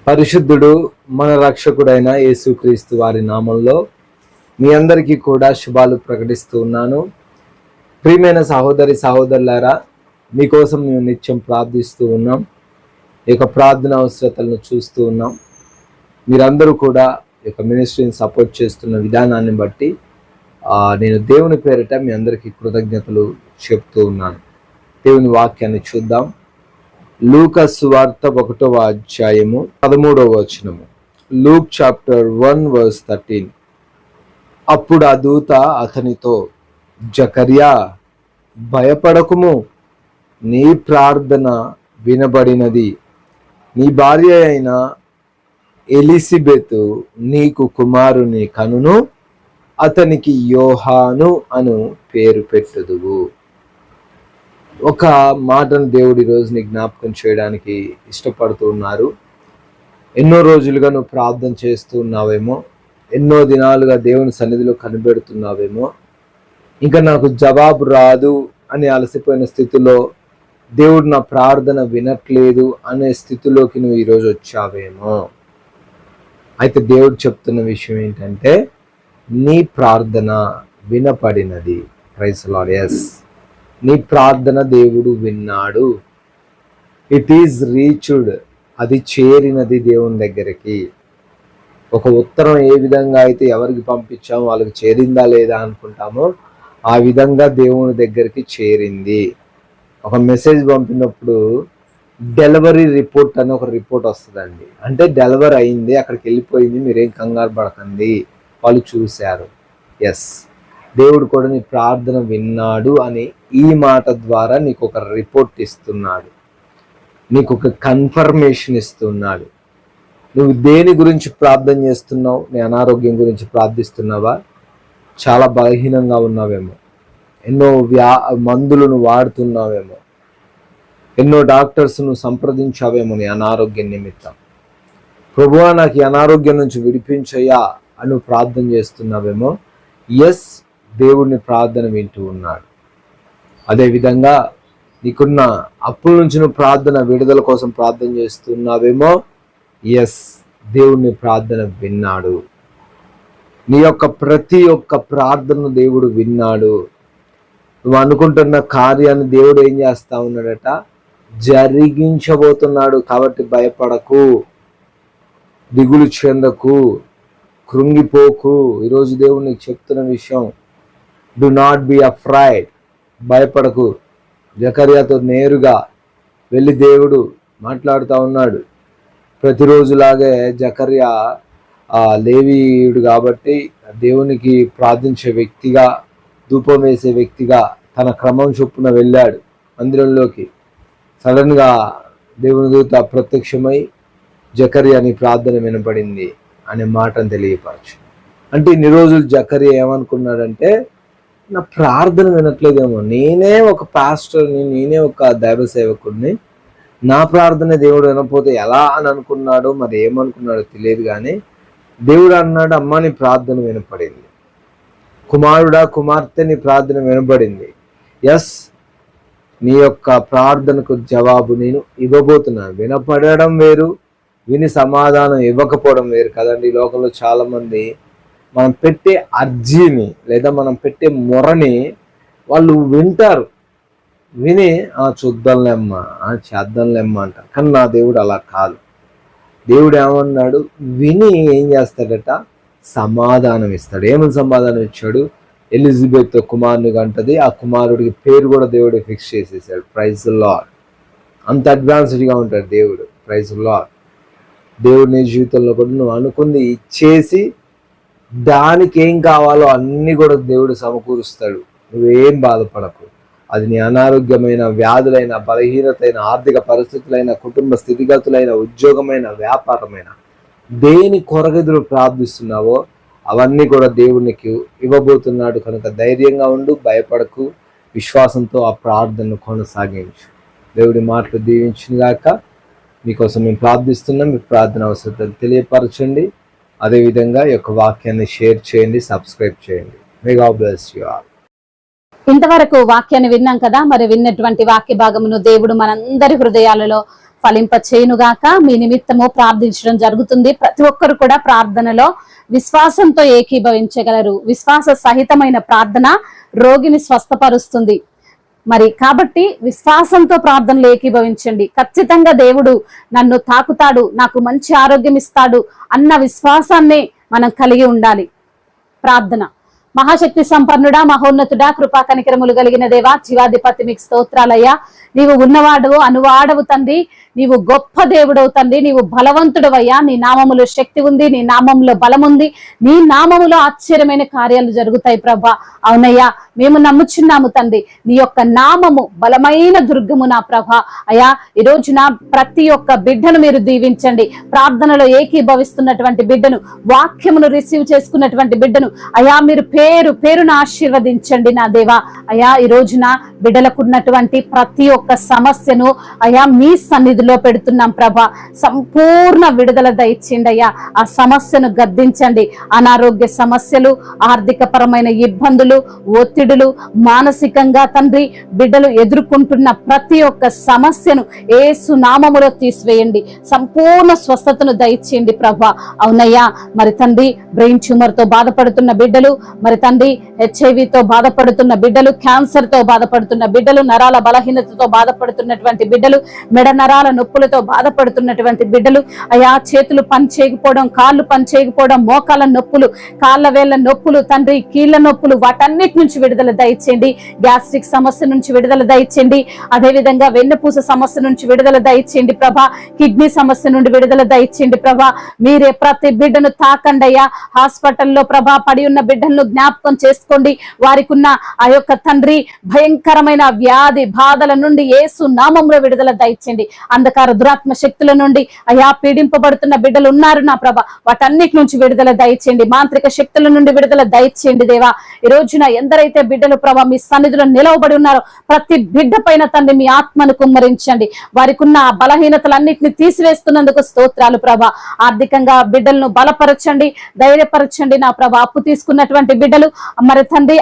పరిశుద్ధుడు మన రక్షకుడైన యేసుక్రీస్తు వారి నామంలో మీ అందరికీ కూడా శుభాలు ప్రకటిస్తూ ఉన్నాను. ప్రియమైన సహోదరి సహోదరులారా, మీకోసం మేము నిత్యం ప్రార్థిస్తూ ఉన్నాం. ఈ యొక్క ప్రార్థన అవసరతలను చూస్తూ ఉన్నాం. మీరందరూ కూడా ఈ యొక్క మినిస్ట్రీని సపోర్ట్ చేస్తున్న విధానాన్ని బట్టి నేను దేవుని పేరిట మీ అందరికీ కృతజ్ఞతలు చెప్తూ ఉన్నాను. దేవుని వాక్యాన్ని చూద్దాం. లూకా సువార్త 1వ అధ్యాయము 13వ వచనము. Luke chapter 1 verse 13. అప్పుడు ఆ దూత అతనితో, జకర్యా, భయపడకుము, నీ ప్రార్థన వినబడినది. నీ భార్య అయిన ఎలిజబెతు నీకు కుమారుని కనును, అతనికి యోహాను అను పేరు పెట్టుదువు. ఒక మాటను దేవుడి రోజుని జ్ఞాపకం చేయడానికి ఇష్టపడుతూ ఉన్నారు. ఎన్నో రోజులుగా నువ్వు ప్రార్థన చేస్తూ ఉన్నావేమో, ఎన్నో దినాలుగా దేవుని సన్నిధిలో కనిపెడుతున్నావేమో, ఇంకా నాకు జవాబు రాదు అని అలసిపోయిన స్థితిలో, దేవుడు నా ప్రార్థన వినట్లేదు అనే స్థితిలోకి నువ్వు ఈరోజు వచ్చావేమో. అయితే దేవుడు చెప్తున్న విషయం ఏంటంటే, నీ ప్రార్థన వినపడినది. Praise the lord. yes, నీ ప్రార్థన దేవుడు విన్నాడు. ఇట్ ఈజ్ రీచ్డ్, అది చేరినది దేవుని దగ్గరికి. ఒక ఉత్తరం ఏ విధంగా అయితే ఎవరికి పంపించామో వాళ్ళకి చేరిందా లేదా అనుకుంటామో, ఆ విధంగా దేవుని దగ్గరికి చేరింది. ఒక మెసేజ్ పంపినప్పుడు డెలివరీ రిపోర్ట్ అని ఒక రిపోర్ట్ వస్తుందండి. అంటే డెలివరీ అయింది, అక్కడికి వెళ్ళిపోయింది, మీరేం కంగారు పడకండి, వాళ్ళు చూశారు. ఎస్, దేవుడు కూడా నీ ప్రార్థన విన్నాడు అని ఈ మాట ద్వారా నీకు ఒక రిపోర్ట్ ఇస్తున్నాడు, నీకు ఒక కన్ఫర్మేషన్ ఇస్తున్నాడు. నువ్వు దేని గురించి ప్రార్థన చేస్తున్నావు? నీ అనారోగ్యం గురించి ప్రార్థిస్తున్నావా? చాలా బలహీనంగా ఉన్నావేమో, ఎన్నో మందులను వాడుతున్నావేమో, ఎన్నో డాక్టర్స్ను సంప్రదించావేమో నీ అనారోగ్యం నిమిత్తం. ప్రభువా, నాకు ఈ అనారోగ్యం నుంచి విడిపించయ్యా అని ప్రార్థన చేస్తున్నావేమో. ఎస్, దేవుడిని ప్రార్థన వింటూ ఉన్నాడు. అదేవిధంగా నీకున్న అప్పుల నుంచి నువ్వు ప్రార్థన విడుదల కోసం ప్రార్థన చేస్తున్నావేమో. ఎస్, దేవుడిని ప్రార్థన విన్నాడు. నీ యొక్క ప్రతి ఒక్క ప్రార్థనను దేవుడు విన్నాడు. నువ్వు అనుకుంటున్న కార్యాన్ని దేవుడు ఏం చేస్తా ఉన్నాడట? జరిగించబోతున్నాడు. కాబట్టి భయపడకు, దిగులు చెందకు, కృంగిపోకు. ఈరోజు దేవుడు నీకు చెప్తున్న విషయం, డు నాట్ బి అఫ్రైడ్, భయపడకు. జకర్యాతో నేరుగా వెళ్ళి దేవుడు మాట్లాడుతూ ఉన్నాడు. ప్రతిరోజులాగే జకర్యా లేవీయుడు కాబట్టి దేవునికి ప్రార్థించే వ్యక్తిగా, ధూపం వేసే వ్యక్తిగా తన క్రమం చొప్పున వెళ్ళాడు మందిరంలోకి. సడన్గా దేవుని దూత ప్రత్యక్షమై, జకర్యా నీ ప్రార్థన వినపడింది అనే మాటను తెలియపరచు. అంటే ఇన్ని రోజులు జకర్యా ఏమనుకున్నాడంటే, నా ప్రార్థన వినట్లేదేమో, నేనే ఒక పాస్టర్ని, నేనే ఒక దైవ సేవకుడిని, నా ప్రార్థన దేవుడు వినకపోతే ఎలా అని అనుకున్నాడో, మరి ఏమనుకున్నాడో తెలియదు. కానీ దేవుడు అన్నాడు, అమ్మ నీ ప్రార్థన వినపడింది, కుమారుడా కుమార్తె నీ ప్రార్థన వినపడింది. ఎస్, నీ యొక్క ప్రార్థనకు జవాబు నేను ఇవ్వబోతున్నాను. వినపడడం వేరు, విని సమాధానం ఇవ్వకపోవడం వేరు కదండి. ఈ లోకంలో చాలామంది మనం పెట్టే అర్జీని లేదా మనం పెట్టే మొరని వాళ్ళు వింటారు, విని చూద్దాంలేమ్మా, చేద్దాంలేమ్మా అంటారు. కానీ నా దేవుడు అలా కాదు. దేవుడు ఏమన్నాడు? విని ఏం చేస్తాడట? సమాధానం ఇస్తాడు. ఏమని సమాధానం ఇచ్చాడు? ఎలిజబెత్ కుమారుని కంటది, ఆ కుమారుడికి పేరు కూడా దేవుడు ఫిక్స్ చేసేసాడు. Praise the lord. అంత అడ్వాన్స్డ్గా ఉంటాడు దేవుడు. Praise the lord. దేవుడు నీ జీవితంలో కూడా నువ్వు అనుకుంది ఇచ్చేసి, దానికి ఏం కావాలో అన్నీ కూడా దేవుడు సమకూరుస్తాడు. నువ్వేం బాధపడకు. అది నీ అనారోగ్యమైన, వ్యాధులైన, బలహీనతైన, ఆర్థిక పరిస్థితులైన, కుటుంబ స్థితిగతులైన, ఉద్యోగమైన, వ్యాపారమైన, దేని కొరగెదురు ప్రార్థిస్తున్నావో అవన్నీ కూడా దేవునికి ఇవ్వబోతున్నాడు. కనుక ధైర్యంగా ఉండు, భయపడకు, విశ్వాసంతో ఆ ప్రార్థనను కొనసాగించు. దేవుడి మాటలు దీవించుగాక. మీకోసం మేము ప్రార్థిస్తున్నాం. మీ ప్రార్థన అవసరం తెలియపరచండి. అదేవిధంగా ఈ యొక్క వాక్యాన్ని షేర్ చేయండి, సబ్స్క్రైబ్ చేయండి. May God bless you all. ఇంతవరకు వాక్యాన్ని విన్నాం కదా. మరి విన్నటువంటి వాక్య భాగమును దేవుడు మనందరి హృదయాలలో ఫలింప చేయునుగాక. మీ నిమిత్తము ప్రార్థించడం జరుగుతుంది. ప్రతి ఒక్కరు కూడా ప్రార్థనలో విశ్వాసంతో ఏకీభవించగలరు. విశ్వాస సహితమైన ప్రార్థన రోగిని స్వస్థపరుస్తుంది. మరి కాబట్టి విశ్వాసంతో ప్రార్థనలు ఏకీభవించండి. ఖచ్చితంగా దేవుడు నన్ను తాకుతాడు, నాకు మంచి ఆరోగ్యం ఇస్తాడు అన్న విశ్వాసాన్ని మనం కలిగి ఉండాలి. ప్రార్థన. మహాశక్తి సంపన్నుడా, మహోన్నతుడా, కృపా కనికరములు కలిగిన దేవా, జీవాధిపతి మీకు స్తోత్రాలయ్యా. నీవు ఉన్నవాడు అనువాడవు తండ్రి, నీవు గొప్ప దేవుడవు తండ్రి, నీవు బలవంతుడవయ్యా. నీ నామములో శక్తి ఉంది, నీ నామములో బలం ఉంది, నీ నామములో ఆశ్చర్యమైన కార్యాలు జరుగుతాయి ప్రభా. అవునయ్యా, మేము నమ్ముచున్నాము తండ్రి. నీ యొక్క నామము బలమైన దుర్గము నా ప్రభా. అయ్యా, ఈ రోజున ప్రతి ఒక్క బిడ్డను మీరు దీవించండి. ప్రార్థనలో ఏకీభవిస్తున్నటువంటి బిడ్డను, వాక్యమును రిసీవ్ చేసుకున్నటువంటి బిడ్డను అయ్యా మీరు పేరును ఆశీర్వదించండి నా దేవా. అయ్యా, ఈ రోజున బిడ్డలకున్నటువంటి ప్రతి ఒక్క సమస్యను అయ్యా మీ సన్నిధిలో పెడుతున్నాం ప్రభా. సంపూర్ణ విడుదల దయచేయండి అయ్యా. ఆ సమస్యను గద్దించండి. అనారోగ్య సమస్యలు, ఆర్థిక పరమైన ఇబ్బందులు, ఒత్తిడులు, మానసికంగా తండ్రి బిడ్డలు ఎదుర్కొంటున్న ప్రతి ఒక్క సమస్యను యేసు నామములో తీసివేయండి. సంపూర్ణ స్వస్థతను దయచేయండి ప్రభా. అవునయ్యా, మరి తండ్రి బ్రెయిన్ ట్యూమర్ తో బాధపడుతున్న బిడ్డలు, మరి తండ్రి HIV తో బాధపడుతున్న బిడ్డలు, క్యాన్సర్ తో బాధపడుతున్న బిడ్డలు, నరాల బలహీనతతో బాధపడుతున్నటువంటి బిడ్డలు, మెడ నరాల నొప్పులతో బాధపడుతున్నటువంటి బిడ్డలు, అయా చేతులు పని చేయకపోవడం, కాళ్ళు పని చేయకపోవడం, మోకాల నొప్పులు, కాళ్ళ వేళ్ల నొప్పులు తండ్రి, కీళ్ల నొప్పులు, వాటన్నిటి నుంచి విడుదల దయచేయండి. గ్యాస్ట్రిక్ సమస్య నుంచి విడుదల దయచేయండి. అదేవిధంగా వెన్నుపూస సమస్య నుంచి విడుదల దయచేయండి ప్రభా. కిడ్నీ సమస్య నుండి విడుదల దయచేయండి ప్రభా. మీరే ప్రతి బిడ్డను తాకండి అయ్యా. హాస్పిటల్లో ప్రభా పడి ఉన్న బిడ్డలను జ్ఞాపకం చేసుకోండి. వారికి ఉన్న ఆ యొక్క తండ్రి భయంకరమైన వ్యాధి బాధల నుండి యేసు నామములో విడుదల దయచేయండి. అంధకార దురాత్మ శక్తుల నుండి అయా పీడింపబడుతున్న బిడ్డలు ఉన్నారు నా ప్రభ, వాటన్నిటి నుంచి విడుదల దయచేయండి. మాంత్రిక శక్తుల నుండి విడుదల దయచేయండి దేవా. ఈ రోజున ఎందరైతే బిడ్డలు ప్రభ మీ సన్నిధిలో నిలవబడి ఉన్నారో ప్రతి బిడ్డ పైన తండ్రి మీ ఆత్మను కుమ్మరించండి. వారికి ఉన్న బలహీనతలన్నింటినీ తీసివేస్తున్నందుకు స్తోత్రాలు ప్రభా. ఆర్థికంగా బిడ్డలను బలపరచండి, ధైర్యపరచండి నా ప్రభా. అప్పు తీసుకున్నటువంటి బిడ్డలు మరి తండ్రి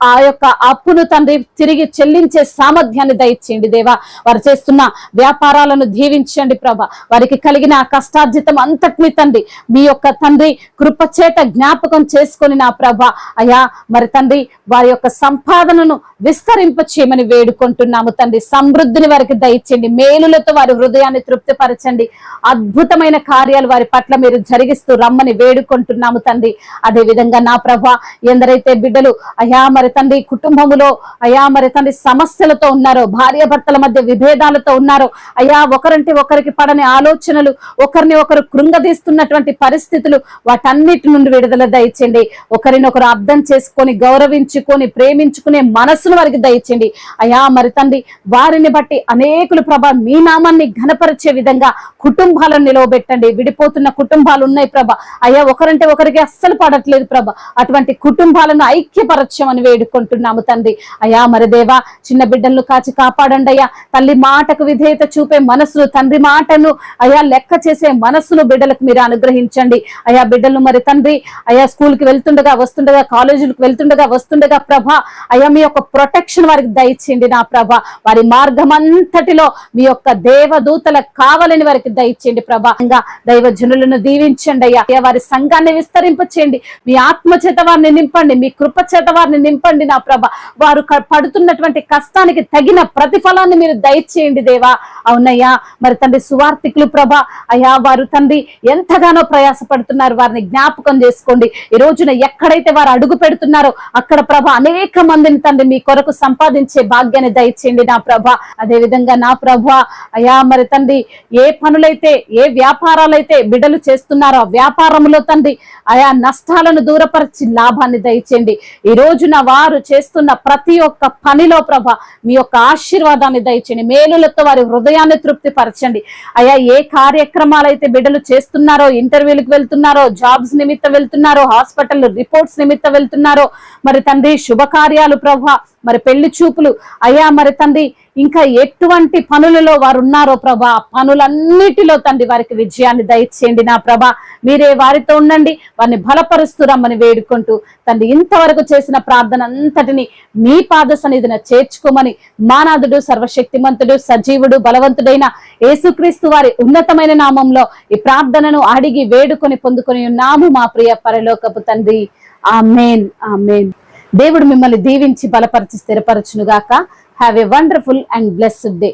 ఆ యొక్క అప్పును తండ్రి తిరిగి చెల్లించే సామర్థ్యాన్ని దయచేయండి దేవా. వారు చేస్తున్న వ్యాపారాలను దీవించండి ప్రభా. వారికి కలిగిన కష్టార్జితం అంతటిని తండ్రి మీ యొక్క తండ్రి కృపచేత జ్ఞాపకం చేసుకొని నా ప్రభా అయా మరి తండ్రి వారి యొక్క సంపాదనను విస్తరింప చేయమని వేడుకుంటున్నాము తండ్రి. సమృద్ధిని వారికి దయచేయండి, మేలులతో వారి హృదయాన్ని తృప్తిపరచండి. అద్భుతమైన కార్యాలు వారి పట్ల మీరు జరిగిస్తూ రమ్మని వేడుకుంటున్నాము తండ్రి. అదే విధంగా నా ప్రభా ఎందరైతే బిడ్డలు అయా మరి తండ్రి కుటుంబములో అయా మరి తండ్రి సమస్యలతో ఉన్నారో, భార్య భర్తల మధ్య విభేదాలతో ఉన్నారో, అయా ఒకరంటే ఒకరికి పడని ఆలోచనలు, ఒకరిని ఒకరు కృంగదీస్తున్నటువంటి పరిస్థితులు, వాటన్నిటి నుండి విడుదల దయచేయండి. ఒకరినొకరు అర్థం చేసుకొని గౌరవించుకొని ప్రేమించుకునే మనసును వారికి దయచేయండి అయా మరి తండ్రి. వారిని బట్టి అనేకులు ప్రభా మీ నామాన్ని ఘనపరిచే విధంగా కుటుంబాలను నిలవబెట్టండి. విడిపోతున్న కుటుంబాలు ఉన్నాయి ప్రభా అయ్యా, ఒకరంటే ఒకరికి అస్సలు పడట్లేదు ప్రభా. అటువంటి కుటుంబాలను ఐక్యపరచమని వేడుకుంటున్నాము తండ్రి. అయా మరి దేవా చిన్న బిడ్డలను కాచి కాపాడండి అయ్యా. తల్లి మాటకు విధేయత చూపే మనసును, తండ్రి మాటను అయా లెక్క చేసే మనసును బిడ్డలకు మీరు అనుగ్రహించండి అయా. బిడ్డలు మరి తండ్రి అయా స్కూల్కి వెళ్తుండగా వస్తుండగా, కాలేజీలకు వెళ్తుండగా వస్తుండగా ప్రభా అయా మీ యొక్క ప్రొటెక్షన్ వారికి దయచేయండి నా ప్రభా. వారి మార్గం అంతటిలో మీ యొక్క దేవదూతల కావాలని వారికి దయచేయండి ప్రభా. దైవజనులను దీవించండి అయ్యా. వారి సంఘాన్ని విస్తరింప చేయండి. మీ ఆత్మ చేత వారిని నింపండి, మీ కృప చేత వారిని నింపండి నా ప్రభ. వారు పడుతున్నటువంటి కష్టానికి తగిన ప్రతిఫలాన్ని మీరు దయచేయండి దేవా. అవునయ్యా మరి తండ్రి సువార్థికులు ప్రభ అయ్యా వారు తండ్రి ఎంతగానో ప్రయాసపడుతున్నారు, వారిని జ్ఞాపకం చేసుకోండి. ఈ రోజున ఎక్కడైతే వారు అడుగు పెడుతున్నారో అక్కడ ప్రభ అనేక మందిని తండ్రి మీ కొరకు సంపాదించే భాగ్యాన్ని దయచేయండి నా ప్రభ. అదే విధంగా నా ప్రభ అయ్యా మరి తండ్రి ఏ పనులైతే ఏ వ్యాపారాలైతే బిడ్డలు చేస్తున్నారో ఆ వ్యాపారంలో తండ్రి ఆయా నష్టాలను దూరపరిచి లాభాన్ని దయచేయండి. ఈ రోజున వారు చేస్తున్న ప్రతి ఒక్క పనిలో ప్రభ మీ యొక్క ఆశీర్వాదాన్ని దయచేయండి. మేలులతో వారి హృదయాన్ని తృప్తి పరచండి అయ్యా. ఏ కార్యక్రమాలు అయితే బిడ్డలు చేస్తున్నారో, ఇంటర్వ్యూలకు వెళ్తున్నారో, జాబ్స్ నిమిత్తం వెళ్తున్నారో, హాస్పిటల్ రిపోర్ట్స్ నిమిత్తం వెళ్తున్నారో, మరి తండ్రి శుభకార్యాలు ప్రభ, మరి పెళ్లి చూపులు అయ్యా మరి తండ్రి ఇంకా ఎటువంటి పనులలో వారు ఉన్నారో ప్రభా, ఆ పనులన్నిటిలో తండ్రి వారికి విజయాన్ని దయచేయండి నా ప్రభా. మీరే వారితో ఉండండి, వారిని బలపరుస్తూ రమ్మని వేడుకుంటూ తండ్రి ఇంతవరకు చేసిన ప్రార్థన అంతటిని మీ పాద సన్నిధిన చేర్చుకోమని మానాథుడు, సర్వశక్తిమంతుడు, సజీవుడు, బలవంతుడైన యేసుక్రీస్తు వారి ఉన్నతమైన నామంలో ఈ ప్రార్థనను అడిగి వేడుకొని పొందుకొని ఉన్నాము మా ప్రియ పరలోకపు తండ్రి. ఆమేన్, ఆమేన్. దేవుడు మిమ్మల్ని దీవించి బలపరిచి స్థిరపరచును గాక. Have a wonderful and blessed day.